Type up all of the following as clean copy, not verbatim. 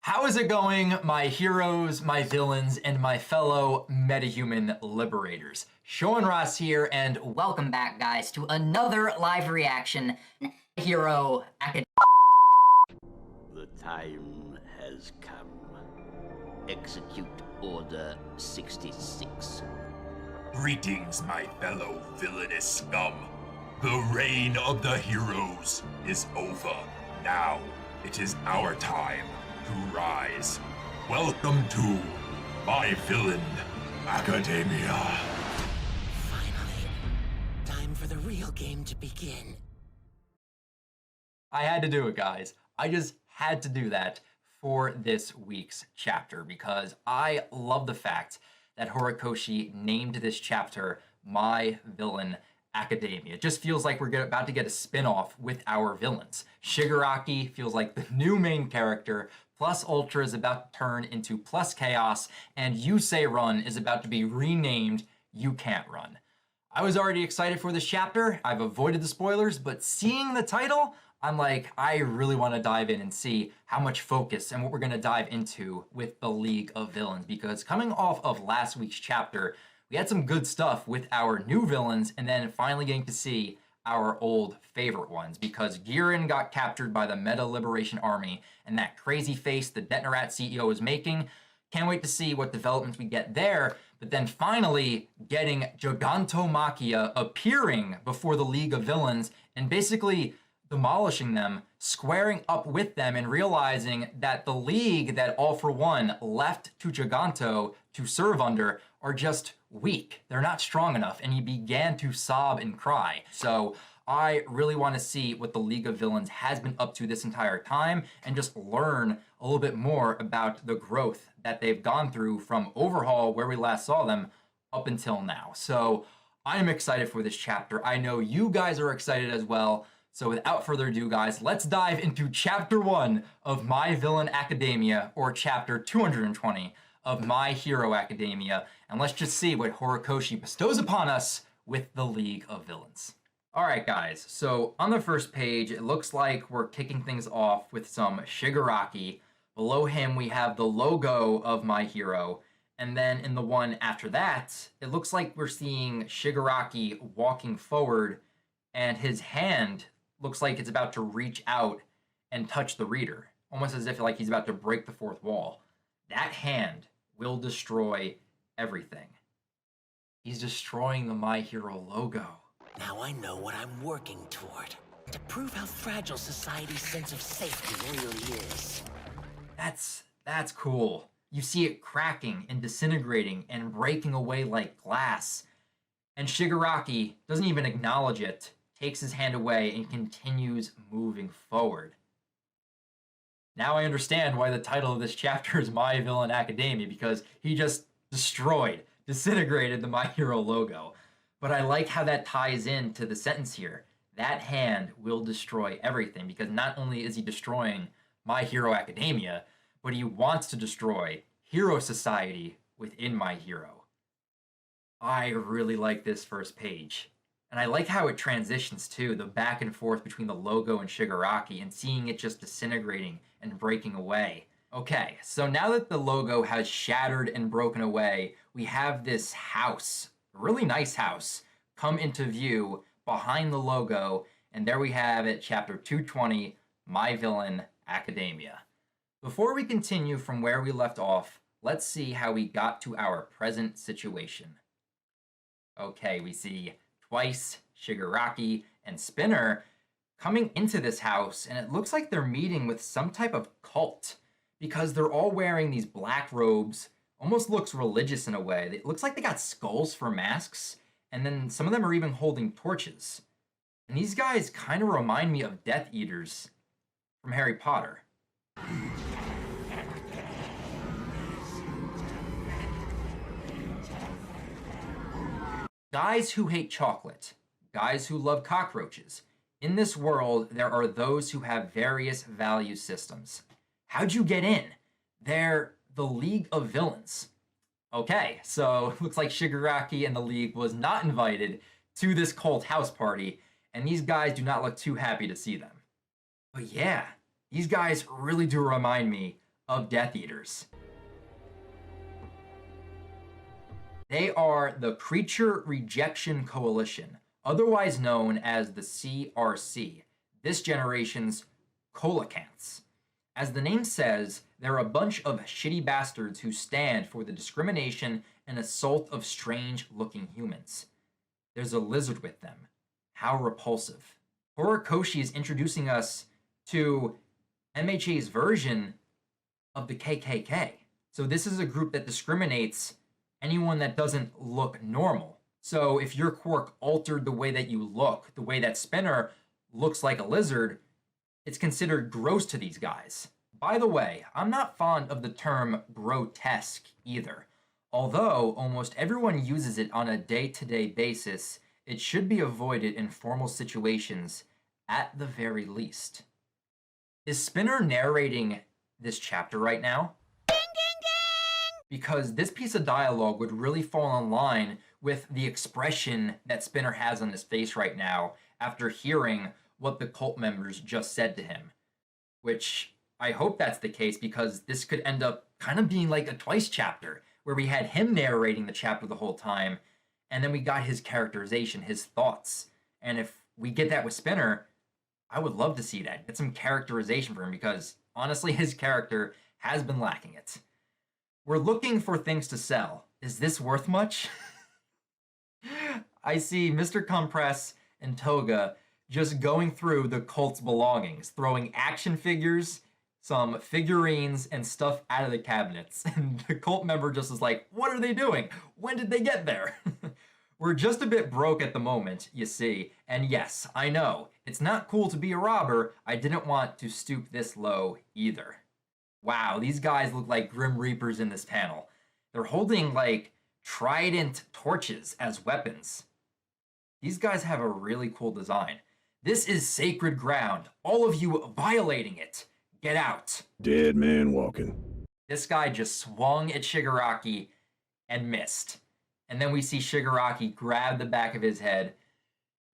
How is it going, my heroes, my villains, and my fellow metahuman liberators? Sean Ross here, and welcome back, guys, to another live reaction. Hero Academia. The time has come. Execute Order 66. Greetings, my fellow villainous scum. The reign of the heroes is over. Now it is our time to rise. Welcome to my villain Academia. Finally, time for the real game to begin. I had to do it, guys. I just had to do that for this week's chapter because I love the fact that Horikoshi named this chapter My Villain Academia. It just feels like we're about to get a spin-off with our villains. Shigaraki feels like the new main character, Plus Ultra is about to turn into Plus Chaos, and You Say Run is about to be renamed You Can't Run. I was already excited for this chapter. I've avoided the spoilers, but seeing the title, I'm like, I really want to dive in and see how much focus and what we're going to dive into with the League of Villains, because coming off of last week's chapter, we had some good stuff with our new villains, and then finally getting to see our old favorite ones, because Giran got captured by the Meta Liberation Army, and that crazy face the Detnerat CEO is making. Can't wait to see what developments we get there, but then finally getting Gigantomachia appearing before the League of Villains and basically demolishing them, squaring up with them, and realizing that the League that All For One left to Giganto to serve under are just weak. They're not strong enough, and he began to sob and cry. So I really want to see what the League of Villains has been up to this entire time and just learn a little bit more about the growth that they've gone through from Overhaul, where we last saw them, up until now. So I'm excited for this chapter. I know you guys are excited as well. So without further ado, guys, let's dive into Chapter 1 of My Villain Academia, or Chapter 220 of My Hero Academia, and let's just see what Horikoshi bestows upon us with the League of Villains. Alright guys, so on the first page, it looks like we're kicking things off with some Shigaraki. Below him, we have the logo of My Hero, and then in the one after that, it looks like we're seeing Shigaraki walking forward, and his hand looks like it's about to reach out and touch the reader, almost as if like he's about to break the fourth wall. That hand will destroy everything. He's destroying the My Hero logo. Now I know what I'm working toward, to prove how fragile society's sense of safety really is. That's cool. You see it cracking and disintegrating and breaking away like glass. And Shigaraki doesn't even acknowledge it, takes his hand away, and continues moving forward. Now I understand why the title of this chapter is My Villain Academia, because he just disintegrated the My Hero logo. But I like how that ties into the sentence here. That hand will destroy everything, because not only is he destroying My Hero Academia, but he wants to destroy Hero Society within My Hero. I really like this first page. And I like how it transitions too, the back and forth between the logo and Shigaraki, and seeing it just disintegrating and breaking away. Okay, so now that the logo has shattered and broken away, we have this house, a really nice house, come into view behind the logo, and there we have it, Chapter 220, My Villain Academia. Before we continue from where we left off, let's see how we got to our present situation. Okay, we see Twice, Shigaraki, and Spinner coming into this house, and it looks like they're meeting with some type of cult, because they're all wearing these black robes, almost looks religious in a way. It looks like they got skulls for masks, and then some of them are even holding torches. And these guys kind of remind me of Death Eaters from Harry Potter. Guys who hate chocolate, guys who love cockroaches. In this world, there are those who have various value systems. How'd you get in? They're the League of Villains. Okay, so looks like Shigaraki and the League was not invited to this cult house party, and these guys do not look too happy to see them. But yeah, these guys really do remind me of Death Eaters. They are the Creature Rejection Coalition, otherwise known as the CRC, this generation's coelacanths. As the name says, they're a bunch of shitty bastards who stand for the discrimination and assault of strange-looking humans. There's a lizard with them. How repulsive. Horikoshi is introducing us to MHA's version of the KKK. So this is a group that discriminates anyone that doesn't look normal. So if your quirk altered the way that you look, the way that Spinner looks like a lizard, it's considered gross to these guys. By the way, I'm not fond of the term grotesque either. Although almost everyone uses it on a day-to-day basis, it should be avoided in formal situations at the very least. Is Spinner narrating this chapter right now? Ding, ding, ding! Because this piece of dialogue would really fall in line with the expression that Spinner has on his face right now after hearing what the cult members just said to him. Which, I hope that's the case, because this could end up kind of being like a twice chapter, where we had him narrating the chapter the whole time, and then we got his characterization, his thoughts. And if we get that with Spinner, I would love to see that. Get some characterization for him, because honestly, his character has been lacking it. We're looking for things to sell. Is this worth much? I see Mr. Compress and Toga just going through the cult's belongings, throwing action figures, some figurines, and stuff out of the cabinets. And the cult member just is like, what are they doing? When did they get there? We're just a bit broke at the moment, you see. And yes, I know, it's not cool to be a robber. I didn't want to stoop this low either. Wow, these guys look like Grim Reapers in this panel. They're holding, like, trident torches as weapons. These guys have a really cool design. This is sacred ground. All of you violating it. Get out. Dead man walking. This guy just swung at Shigaraki and missed. And then we see Shigaraki grab the back of his head.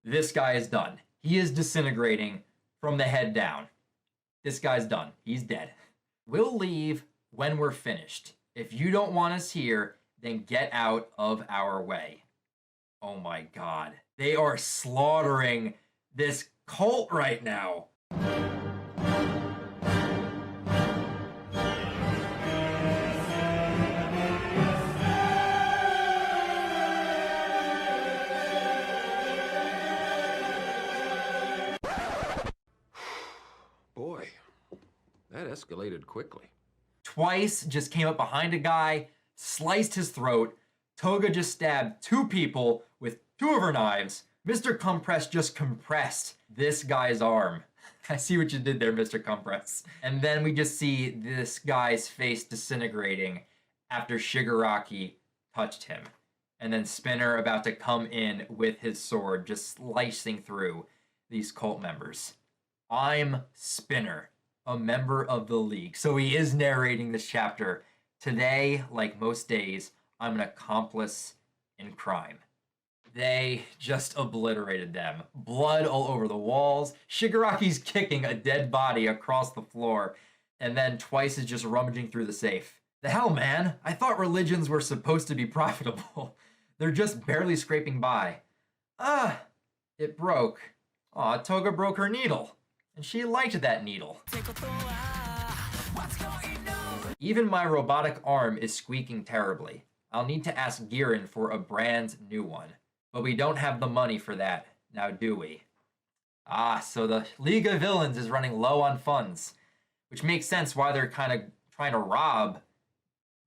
This guy is done. He is disintegrating from the head down. This guy's done. He's dead. We'll leave when we're finished. If you don't want us here, then get out of our way. Oh my god. They are slaughtering this cult right now. Boy, that escalated quickly. Twice just came up behind a guy, sliced his throat. Toga just stabbed 2 people with 2 of her knives. Mr. Compress just compressed this guy's arm. I see what you did there, Mr. Compress. And then we just see this guy's face disintegrating after Shigaraki touched him. And then Spinner about to come in with his sword, just slicing through these cult members. I'm Spinner, a member of the League. So he is narrating this chapter. Today, like most days, I'm an accomplice in crime. They just obliterated them. Blood all over the walls. Shigaraki's kicking a dead body across the floor. And then Twice is just rummaging through the safe. The hell, man? I thought religions were supposed to be profitable. They're just barely scraping by. It broke. Aw, Toga broke her needle. And she liked that needle. Even my robotic arm is squeaking terribly. I'll need to ask Girin for a brand new one. But we don't have the money for that, now do we? So the League of Villains is running low on funds, which makes sense why they're kind of trying to rob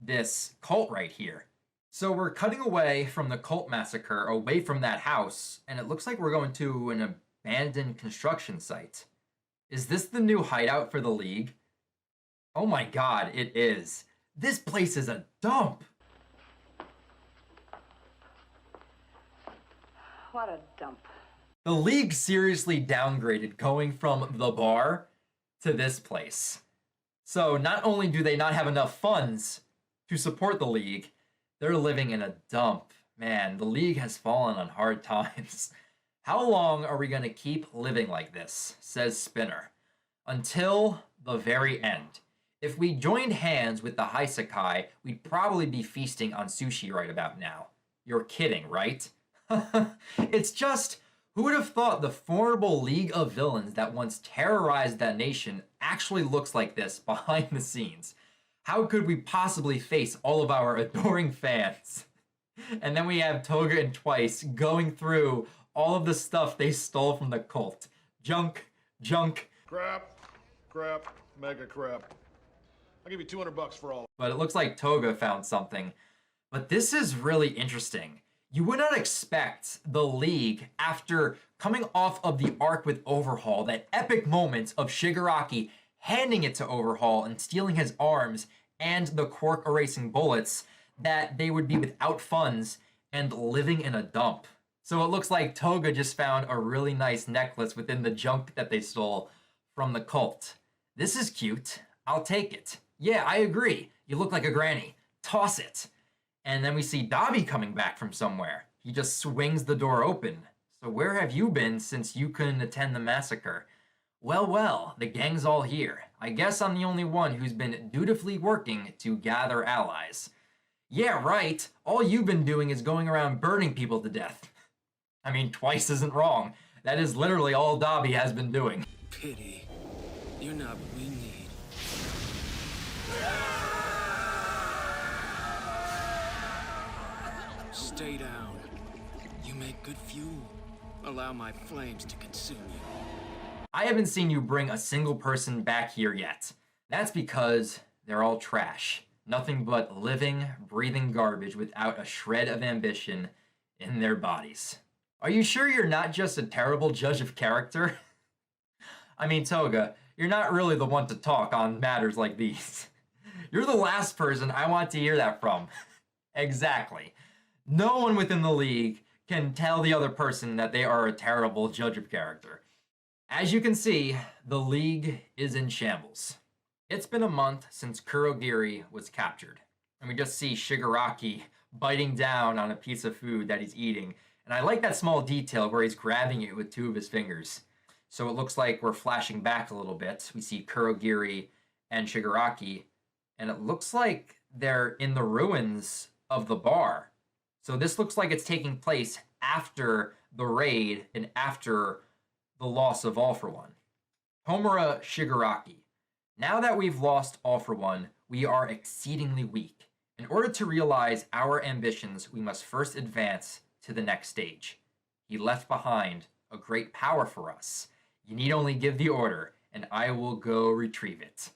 this cult right here. So we're cutting away from the cult massacre, away from that house, and it looks like we're going to an abandoned construction site. Is this the new hideout for the League? Oh my god, it is. This place is a dump! What a dump. The League seriously downgraded going from the bar to this place. So not only do they not have enough funds to support the League, they're living in a dump. Man, the League has fallen on hard times. How long are we going to keep living like this, says Spinner. Until the very end. If we joined hands with the Hisekai, we'd probably be feasting on sushi right about now. You're kidding, right? It's just, who would have thought the formidable league of villains that once terrorized that nation actually looks like this behind the scenes? How could we possibly face all of our adoring fans? And then we have Toga and Twice going through all of the stuff they stole from the cult. Junk, Crap, mega crap. I'll give you $200 for all. but it looks like Toga found something. But this is really interesting. You would not expect the League, after coming off of the arc with Overhaul, that epic moment of Shigaraki handing it to Overhaul and stealing his arms and the Quark erasing bullets, that they would be without funds and living in a dump. So it looks like Toga just found a really nice necklace within the junk that they stole from the cult. This is cute. I'll take it. Yeah, I agree. You look like a granny. Toss it. And then we see Dabi coming back from somewhere. He just swings the door open. So where have you been since you couldn't attend the massacre? Well, the gang's all here. I guess I'm the only one who's been dutifully working to gather allies. Yeah, right. All you've been doing is going around burning people to death. I mean, Twice isn't wrong. That is literally all Dabi has been doing. Pity. You're not what we need. Stay down. You make good fuel. Allow my flames to consume you. I haven't seen you bring a single person back here yet. That's because they're all trash. Nothing but living, breathing garbage without a shred of ambition in their bodies. Are you sure you're not just a terrible judge of character? I mean, Toga, you're not really the one to talk on matters like these. You're the last person I want to hear that from. Exactly. No one within the League can tell the other person that they are a terrible judge of character. As you can see, the League is in shambles. It's been a month since Kurogiri was captured, and we just see Shigaraki biting down on a piece of food that he's eating, and I like that small detail where he's grabbing it with two of his fingers. So it looks like we're flashing back a little bit. We see Kurogiri and Shigaraki, and it looks like they're in the ruins of the bar. So this looks like it's taking place after the raid and after the loss of All for One. Homura Shigaraki. Now that we've lost All for One, we are exceedingly weak. In order to realize our ambitions, we must first advance to the next stage. He left behind a great power for us. You need only give the order, and I will go retrieve it.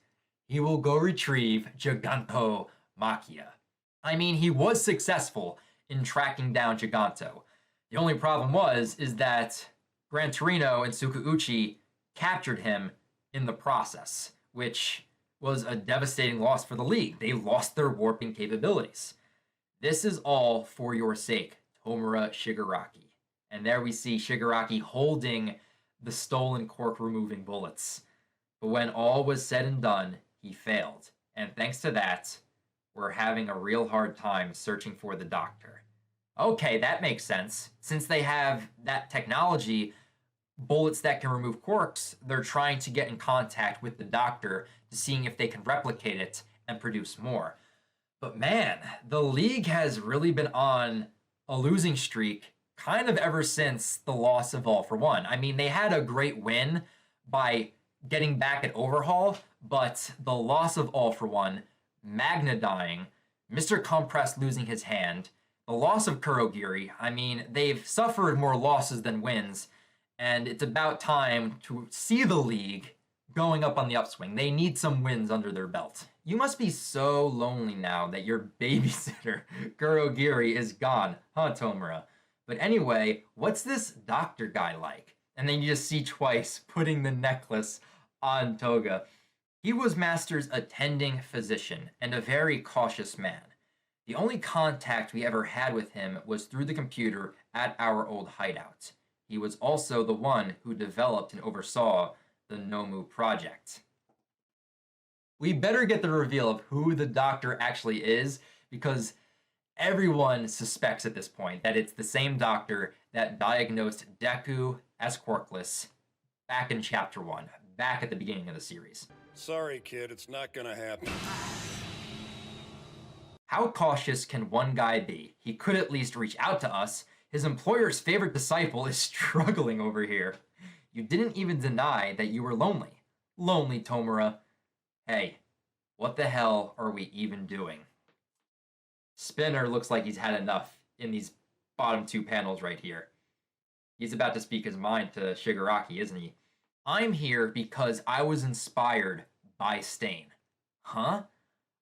He will go retrieve Gigantomachia. I mean, he was successful in tracking down Giganto. The only problem is that Gran Torino and Tsukauchi captured him in the process, which was a devastating loss for the League. They lost their warping capabilities. This is all for your sake, Homura Shigaraki. And there we see Shigaraki holding the stolen Quark removing bullets. But when all was said and done, he failed. And thanks to that, we're having a real hard time searching for the Doctor. Okay, that makes sense. Since they have that technology, bullets that can remove quarks, they're trying to get in contact with the Doctor to seeing if they can replicate it and produce more. But man, the League has really been on a losing streak kind of ever since the loss of All for One. I mean, they had a great win by getting back at Overhaul, but the loss of All for One, Magna dying, Mr. Compress losing his hand, the loss of Kurogiri, I mean, they've suffered more losses than wins, and it's about time to see the League going up on the upswing. They need some wins under their belt. You must be so lonely now that your babysitter, Kurogiri, is gone, huh, Tomura? But anyway, what's this Doctor guy like? And then you just see Twice putting the necklace on Toga. He was Master's attending physician and a very cautious man. The only contact we ever had with him was through the computer at our old hideout. He was also the one who developed and oversaw the Nomu project. We better get the reveal of who the Doctor actually is, because everyone suspects at this point that it's the same Doctor that diagnosed Deku as Quarkless back in Chapter 1, back at the beginning of the series. Sorry, kid, it's not gonna happen. How cautious can one guy be? He could at least reach out to us. His employer's favorite disciple is struggling over here. You didn't even deny that you were lonely. Lonely, Tomura. Hey, what the hell are we even doing? Spinner looks like he's had enough in these bottom two panels right here. He's about to speak his mind to Shigaraki, isn't he? I'm here because I was inspired by Stain. Huh?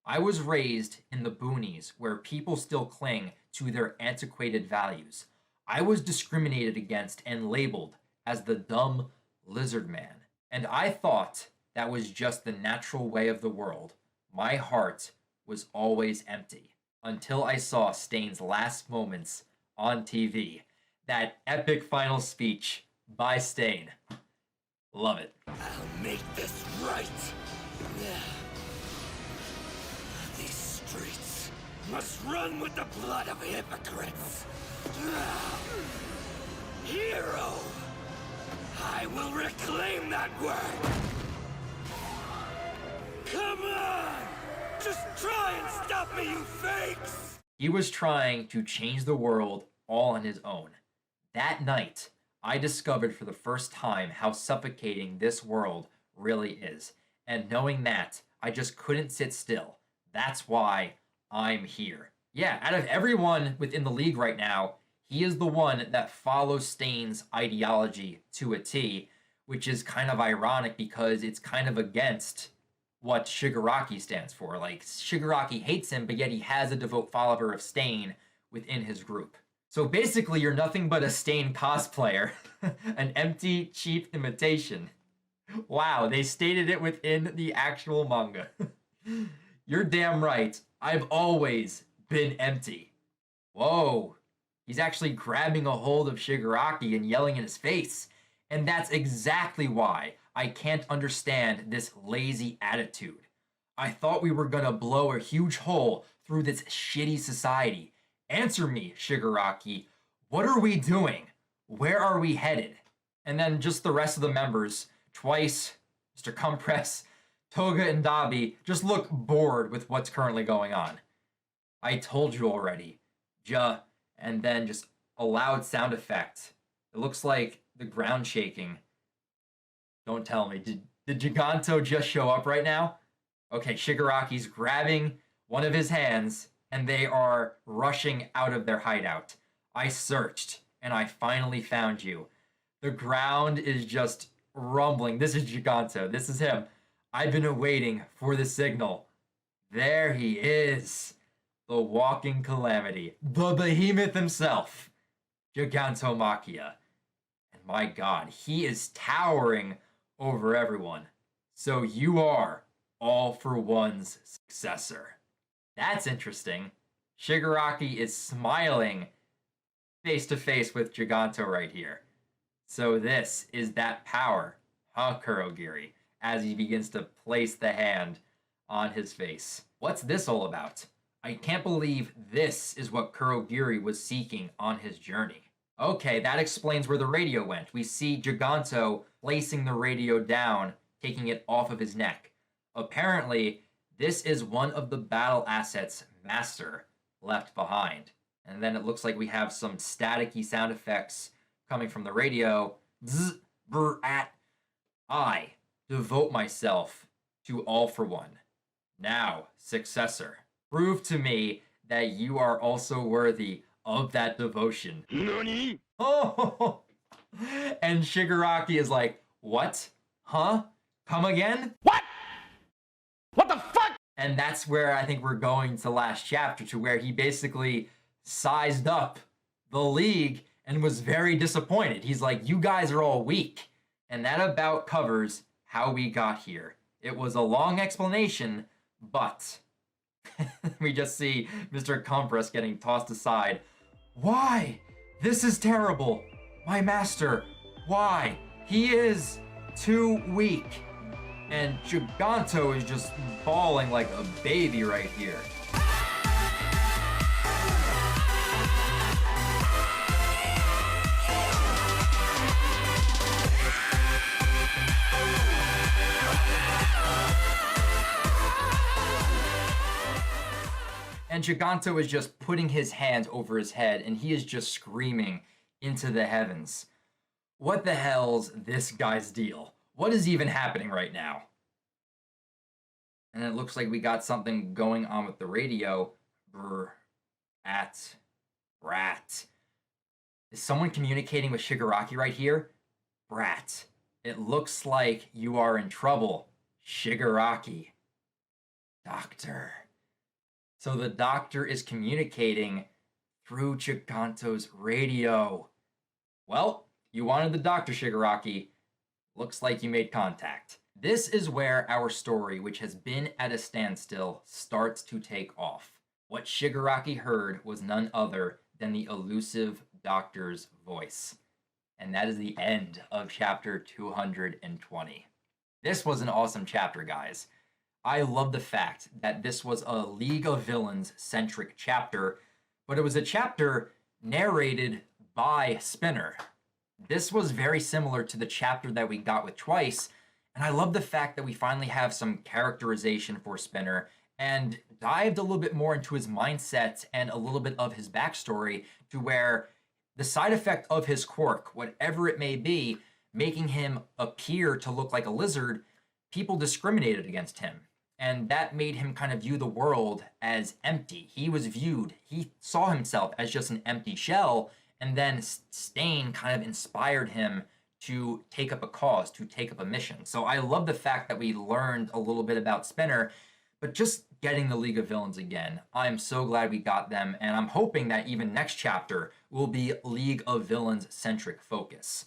I was raised in the boonies where people still cling to their antiquated values. I was discriminated against and labeled as the dumb lizard man. And I thought that was just the natural way of the world. My heart was always empty until I saw Stain's last moments on TV. That epic final speech by Stain. Love it. I'll make this right. These streets must run with the blood of hypocrites. Hero! I will reclaim that word! Come on! Just try and stop me, you fakes! He was trying to change the world all on his own. That night, I discovered for the first time how suffocating this world really is. And knowing that, I just couldn't sit still. That's why I'm here. Yeah, out of everyone within the league right now, he is the one that follows Stain's ideology to a T, which is kind of ironic because it's kind of against what Shigaraki stands for. Like, Shigaraki hates him, but yet he has a devout follower of Stain within his group. So basically, you're nothing but a Stain cosplayer. An empty, cheap imitation. Wow, they stated it within the actual manga. You're damn right. I've always been empty. Whoa. He's actually grabbing a hold of Shigaraki and yelling in his face. And that's exactly why I can't understand this lazy attitude. I thought we were gonna blow a huge hole through this shitty society. Answer me, Shigaraki. What are we doing? Where are we headed? And then just the rest of the members, Twice, Mr. Compress, Toga, and Dabi, just look bored with what's currently going on. I told you already. And then just a loud sound effect. It looks like the ground shaking. Don't tell me. Did Giganto just show up right now? Okay, Shigaraki's grabbing one of his hands, and they are rushing out of their hideout. I searched, and I finally found you. The ground is just rumbling. This is Giganto. This is him. I've been waiting for the signal. There he is. The walking calamity. The behemoth himself. Gigantomachia. And my god, he is towering over everyone. So you are All for One's successor. That's interesting. Shigaraki is smiling face to face with Giganto right here. So this is that power, huh, Kurogiri, as he begins to place the hand on his face. What's this all about? I can't believe this is what Kurogiri was seeking on his journey. Okay, that explains where the radio went. We see Giganto placing the radio down, taking it off of his neck. Apparently, this is one of the battle assets Master left behind. And then it looks like we have some staticky sound effects coming from the radio. Zzz, brr, at. I devote myself to All for One. Now, successor. Prove to me that you are also worthy of that devotion. Nani? Oh! And Shigaraki is like, what? Huh? Come again? What? What the fuck? And that's where I think we're going to last chapter, to where he basically sized up the league and was very disappointed. He's like, you guys are all weak. And that about covers how we got here. It was a long explanation, but we just see Mr. Compress getting tossed aside. Why? This is terrible. My master. Why? He is too weak. And Giganto is just bawling like a baby right here. And Giganto is just putting his hands over his head, and he is just screaming into the heavens. What the hell's this guy's deal? What is even happening right now? And it looks like we got something going on with the radio. Brat. Is someone communicating with Shigaraki right here? Brat. It looks like you are in trouble, Shigaraki. Doctor. So the doctor is communicating through Giganto's radio. Well, you wanted the doctor, Shigaraki. Looks like you made contact. This is where our story, which has been at a standstill, starts to take off. What Shigaraki heard was none other than the elusive doctor's voice. And that is the end of chapter 220. This was an awesome chapter, guys. I love the fact that this was a League of Villains centric chapter, but it was a chapter narrated by Spinner. This was very similar to the chapter that we got with Twice, and I love the fact that we finally have some characterization for Spinner and dived a little bit more into his mindset and a little bit of his backstory to where the side effect of his quirk, whatever it may be, making him appear to look like a lizard, people discriminated against him. And that made him kind of view the world as empty. He saw himself as just an empty shell, and then Stain kind of inspired him to take up a cause, to take up a mission. So I love the fact that we learned a little bit about Spinner, but just getting the League of Villains again, I'm so glad we got them, and I'm hoping that even next chapter will be League of Villains centric focus.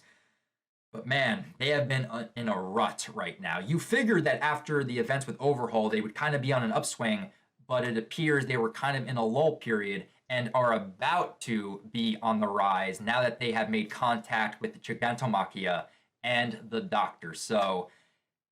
But man, they have been in a rut right now. You figured that after the events with Overhaul, they would kind of be on an upswing, but it appears they were kind of in a lull period and are about to be on the rise now that they have made contact with the Gigantomachia and the Doctor. So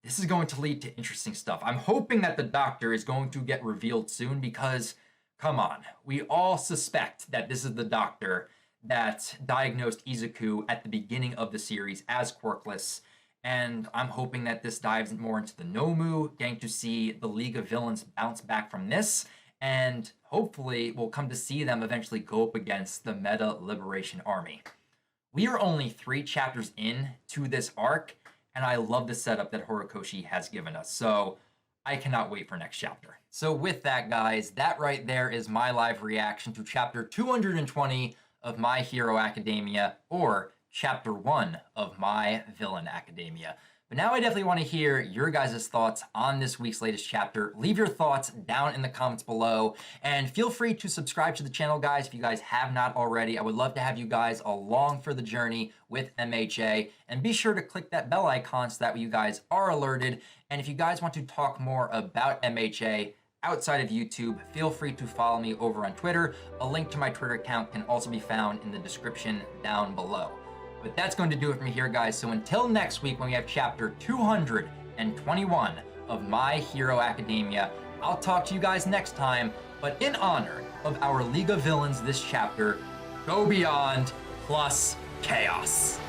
this is going to lead to interesting stuff. I'm hoping that the Doctor is going to get revealed soon because, come on, we all suspect that this is the Doctor that diagnosed Izuku at the beginning of the series as quirkless, and I'm hoping that this dives more into the Nomu, getting to see the League of Villains bounce back from this, and hopefully we'll come to see them eventually go up against the Meta Liberation Army. We are only 3 chapters in to this arc, and I love the setup that Horikoshi has given us, so I cannot wait for next chapter. So with that, guys, that right there is my live reaction to chapter 220 of My Hero Academia, or chapter 1 of My Villain Academia. But now I definitely want to hear your guys' thoughts on this week's latest chapter. Leave your thoughts down in the comments below, and feel free to subscribe to the channel, guys, if you guys have not already. I would love to have you guys along for the journey with MHA, and be sure to click that bell icon so that way you guys are alerted. And if you guys want to talk more about MHA outside of YouTube, feel free to follow me over on Twitter. A link to my Twitter account can also be found in the description down below. But that's going to do it for me here, guys. So until next week when we have chapter 221 of My Hero Academia, I'll talk to you guys next time. But in honor of our League of Villains this chapter, go beyond plus chaos.